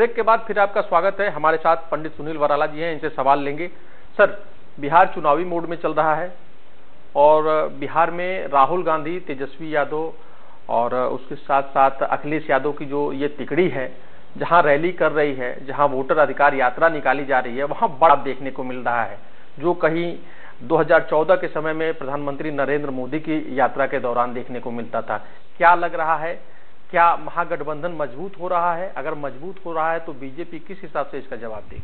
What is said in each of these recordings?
Break के बाद फिर आपका स्वागत है। हमारे साथ पंडित सुनील वराला जी हैं, इनसे सवाल लेंगे। सर, बिहार चुनावी मोड में चल रहा है और बिहार में राहुल गांधी, तेजस्वी यादव और उसके साथ साथ अखिलेश यादव की जो ये तिकड़ी है, जहां रैली कर रही है, जहां वोटर अधिकार यात्रा निकाली जा रही है, वहां बड़ा देखने को मिल रहा है। जो कहीं 2014 के समय में प्रधानमंत्री नरेंद्र मोदी की यात्रा के दौरान देखने को मिलता था। क्या लग रहा है, क्या महागठबंधन मजबूत हो रहा है? अगर मजबूत हो रहा है तो बीजेपी किस हिसाब से इसका जवाब देगी?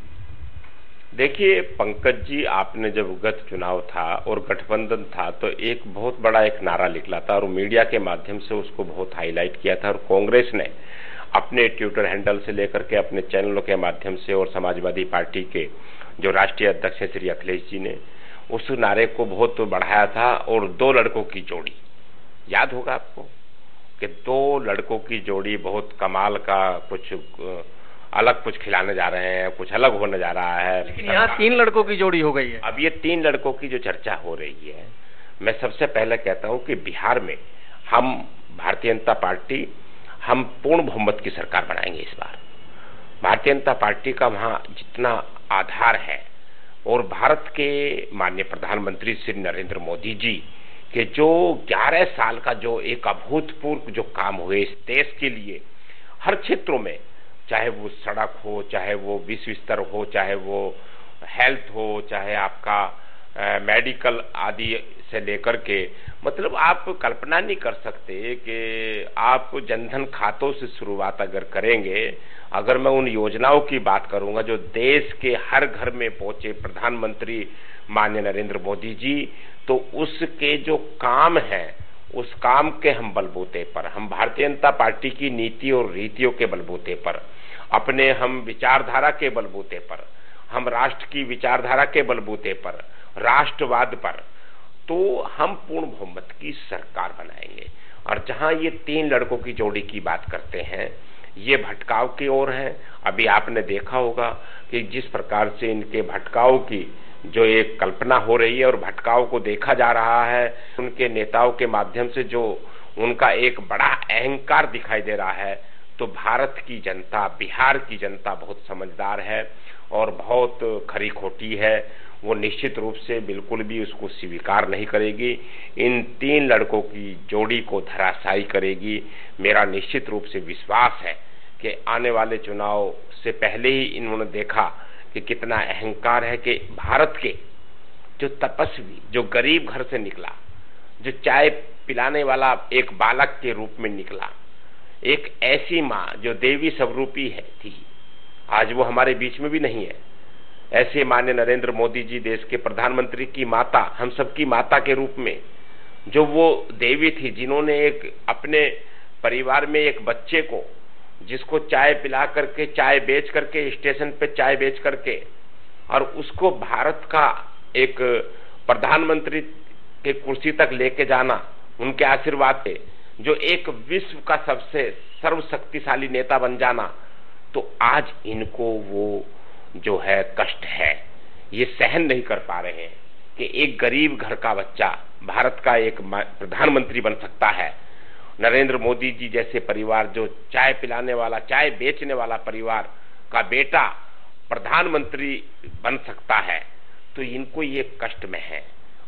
देखिए पंकज जी, आपने जब गत चुनाव था और गठबंधन था तो एक बहुत बड़ा एक नारा निकला था और मीडिया के माध्यम से उसको बहुत हाईलाइट किया था और कांग्रेस ने अपने ट्विटर हैंडल से लेकर के अपने चैनलों के माध्यम से और समाजवादी पार्टी के जो राष्ट्रीय अध्यक्ष हैं श्री अखिलेश जी ने उस नारे को बहुत बढ़ाया था। और दो लड़कों की जोड़ी, याद होगा आपको कि दो लड़कों की जोड़ी बहुत कमाल का, कुछ अलग कुछ खिलाने जा रहे हैं, कुछ अलग होने जा रहा है। लेकिन यहाँ 3 लड़कों की जोड़ी हो गई है। अब ये 3 लड़कों की जो चर्चा हो रही है, मैं सबसे पहले कहता हूं कि बिहार में हम भारतीय जनता पार्टी हम पूर्ण बहुमत की सरकार बनाएंगे इस बार। भारतीय जनता पार्टी का वहां जितना आधार है और भारत के माननीय प्रधानमंत्री श्री नरेंद्र मोदी जी के जो 11 साल का जो एक अभूतपूर्व जो काम हुए इस देश के लिए हर क्षेत्रों में, चाहे वो सड़क हो, चाहे वो विश्व स्तर हो, चाहे वो हेल्थ हो, चाहे आपका मेडिकल आदि से लेकर के, मतलब आप कल्पना नहीं कर सकते कि आप जनधन खातों से शुरुआत अगर करेंगे, अगर मैं उन योजनाओं की बात करूंगा जो देश के हर घर में पहुंचे प्रधानमंत्री माननीय नरेंद्र मोदी जी, तो उसके जो काम है उस काम के हम बलबूते पर, हम भारतीय जनता पार्टी की नीति और रीतियों के बलबूते पर, अपने हम विचारधारा के बलबूते पर, हम राष्ट्र की विचारधारा के बलबूते पर, राष्ट्रवाद पर, तो हम पूर्ण बहुमत की सरकार बनाएंगे। और जहां ये 3 लड़कों की जोड़ी की बात करते हैं, ये भटकाव की ओर है। अभी आपने देखा होगा कि जिस प्रकार से इनके भटकाव की जो एक कल्पना हो रही है और भटकाव को देखा जा रहा है, उनके नेताओं के माध्यम से जो उनका एक बड़ा अहंकार दिखाई दे रहा है, तो भारत की जनता, बिहार की जनता बहुत समझदार है और बहुत खरी खोटी है। वो निश्चित रूप से बिल्कुल भी उसको स्वीकार नहीं करेगी, इन 3 लड़कों की जोड़ी को धराशायी करेगी। मेरा निश्चित रूप से विश्वास है कि आने वाले चुनाव से पहले ही इन्होंने देखा कि कितना अहंकार है कि भारत के जो तपस्वी, जो गरीब घर से निकला, जो चाय पिलाने वाला एक बालक के रूप में निकला, एक ऐसी माँ जो देवी स्वरूपी है थी, आज वो हमारे बीच में भी नहीं है। ऐसे माननीय नरेंद्र मोदी जी, देश के प्रधानमंत्री की माता, हम सबकी माता के रूप में, जो वो देवी थी, जिन्होंने एक अपने परिवार में एक बच्चे को, जिसको चाय पिला करके, चाय बेच करके, स्टेशन पे चाय बेच करके, और उसको भारत का एक प्रधानमंत्री के कुर्सी तक लेके जाना उनके आशीर्वाद से, जो एक विश्व का सबसे सर्वशक्तिशाली नेता बन जाना, तो आज इनको वो जो है कष्ट है, ये सहन नहीं कर पा रहे हैं कि एक गरीब घर का बच्चा भारत का एक प्रधानमंत्री बन सकता है। नरेंद्र मोदी जी जैसे परिवार, जो चाय पिलाने वाला, चाय बेचने वाला परिवार का बेटा प्रधानमंत्री बन सकता है, तो इनको ये कष्ट में है।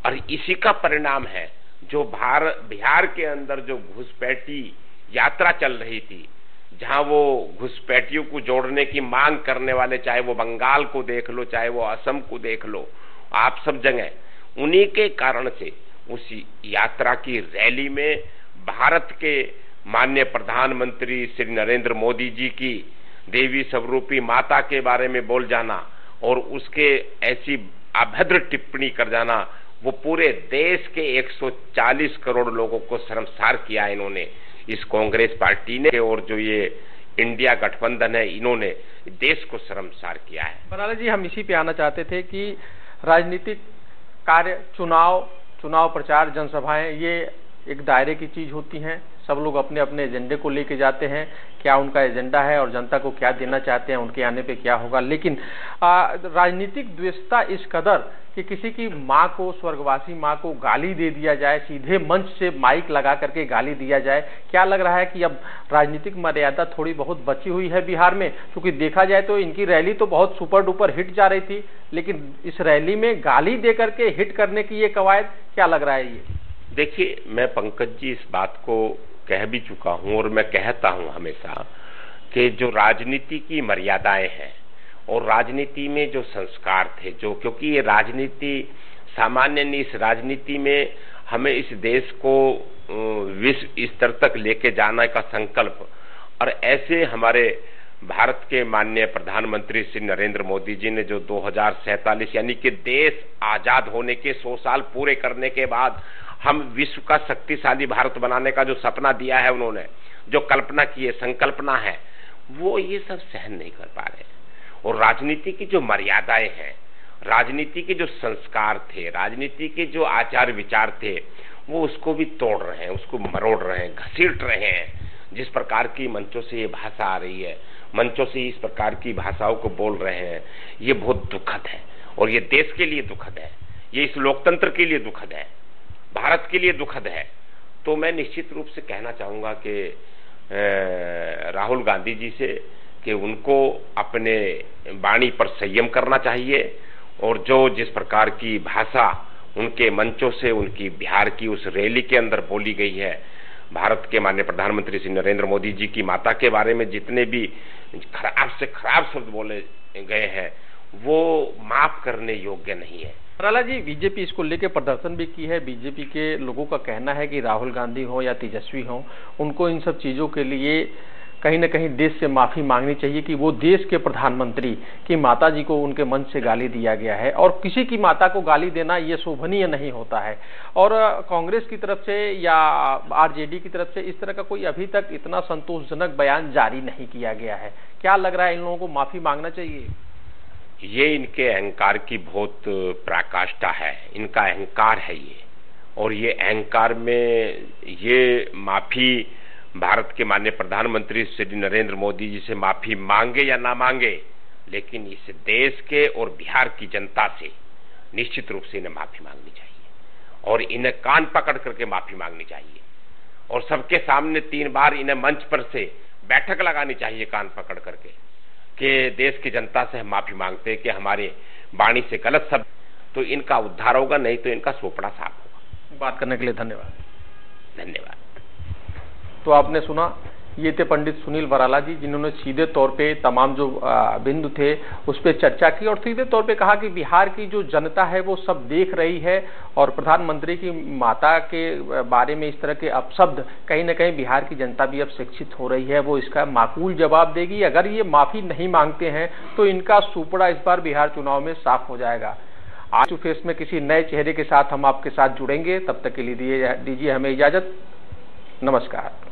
और इसी का परिणाम है जो बिहार के अंदर जो घुसपैठी यात्रा चल रही थी, जहां वो घुसपैठियों को जोड़ने की मांग करने वाले, चाहे वो बंगाल को देख लो, चाहे वो असम को देख लो, आप सब जगह उन्हीं के कारण से उस यात्रा की रैली में भारत के माननीय प्रधानमंत्री श्री नरेंद्र मोदी जी की देवी स्वरूपी माता के बारे में बोल जाना और उसके ऐसी अभद्र टिप्पणी कर जाना, वो पूरे देश के 140 करोड़ लोगों को शर्मसार किया इन्होंने, इस कांग्रेस पार्टी ने। और जो ये इंडिया गठबंधन है, इन्होंने देश को शर्मसार किया है। वराला जी, हम इसी पे आना चाहते थे कि राजनीतिक कार्य, चुनाव प्रचार, जनसभाएं, ये एक दायरे की चीज होती हैं, सब लोग अपने अपने एजेंडे को लेके जाते हैं, क्या उनका एजेंडा है और जनता को क्या देना चाहते हैं, उनके आने पे क्या होगा। लेकिन राजनीतिक द्वेषता इस कदर कि किसी की माँ को, स्वर्गवासी माँ को गाली दे दिया जाए, सीधे मंच से माइक लगा करके गाली दिया जाए, क्या लग रहा है कि अब राजनीतिक मर्यादा थोड़ी बहुत बची हुई है बिहार में? क्योंकि देखा जाए तो इनकी रैली तो बहुत सुपर डुपर हिट जा रही थी, लेकिन इस रैली में गाली दे करके हिट करने की ये कवायद, क्या लग रहा है ये? देखिए, मैं पंकज जी इस बात को कह भी चुका हूं और मैं कहता हूं हमेशा कि जो राजनीति की मर्यादाएं हैं और राजनीति में जो संस्कार थे, जो क्योंकि ये राजनीति सामान्य नहीं, इस राजनीति में हमें इस देश को विश्व स्तर तक लेके जाने का संकल्प, और ऐसे हमारे भारत के माननीय प्रधानमंत्री श्री नरेंद्र मोदी जी ने जो 2047 यानी कि देश आजाद होने के 100 साल पूरे करने के बाद हम विश्व का शक्तिशाली भारत बनाने का जो सपना दिया है, उन्होंने जो कल्पना की है, संकल्पना है, वो ये सब सहन नहीं कर पा रहे। और राजनीति की जो मर्यादाएं हैं, राजनीति के जो संस्कार थे, राजनीति के जो आचार विचार थे, वो उसको भी तोड़ रहे हैं, उसको मरोड़ रहे हैं, घसीट रहे हैं। जिस प्रकार की मंचों से ये भाषा आ रही है, मंचों से इस प्रकार की भाषाओं को बोल रहे हैं, ये बहुत दुखद है और ये देश के लिए दुखद है, ये इस लोकतंत्र के लिए दुखद है, भारत के लिए दुखद है। तो मैं निश्चित रूप से कहना चाहूंगा कि राहुल गांधी जी से कि उनको अपने वाणी पर संयम करना चाहिए और जो जिस प्रकार की भाषा उनके मंचों से, उनकी बिहार की उस रैली के अंदर बोली गई है, भारत के माननीय प्रधानमंत्री श्री नरेंद्र मोदी जी की माता के बारे में जितने भी खराब से खराब शब्द बोले गए हैं, वो माफ करने योग्य नहीं है। वराला जी, बीजेपी इसको लेकर प्रदर्शन भी की है। बीजेपी के लोगों का कहना है कि राहुल गांधी हो या तेजस्वी हो, उनको इन सब चीजों के लिए कहीं न कहीं देश से माफी मांगनी चाहिए कि वो देश के प्रधानमंत्री की माता जी को उनके मंच से गाली दिया गया है और किसी की माता को गाली देना ये शोभनीय नहीं होता है। और कांग्रेस की तरफ से या आरजेडी की तरफ से इस तरह का कोई अभी तक इतना संतोषजनक बयान जारी नहीं किया गया है। क्या लग रहा है, इन लोगों को माफी मांगना चाहिए? ये इनके अहंकार की बहुत पराकाष्ठा है, इनका अहंकार है ये, और ये अहंकार में ये माफी भारत के माननीय प्रधानमंत्री श्री नरेंद्र मोदी जी से माफी मांगे या ना मांगे, लेकिन इस देश के और बिहार की जनता से निश्चित रूप से इन्हें माफी मांगनी चाहिए और इन्हें कान पकड़ करके माफी मांगनी चाहिए और सबके सामने 3 बार इन्हें मंच पर से बैठक लगानी चाहिए कान पकड़ करके कि देश की जनता से हम माफी मांगते हैं कि हमारे वाणी से गलत शब्द, तो इनका उद्धार होगा, नहीं तो इनका सोपड़ा साफ होगा। बात करने के लिए धन्यवाद। धन्यवाद। तो आपने सुना, ये थे पंडित सुनील वराला जी, जिन्होंने सीधे तौर पे तमाम जो बिंदु थे उस पर चर्चा की और सीधे तौर पे कहा कि बिहार की जो जनता है वो सब देख रही है और प्रधानमंत्री की माता के बारे में इस तरह के अपशब्द कहीं न कहीं बिहार की जनता भी अब शिक्षित हो रही है, वो इसका माकूल जवाब देगी। अगर ये माफी नहीं मांगते हैं तो इनका सुपड़ा इस बार बिहार चुनाव में साफ हो जाएगा। आज फेस में किसी नए चेहरे के साथ हम आपके साथ जुड़ेंगे, तब तक के लिए दीजिए हमें इजाजत। नमस्कार।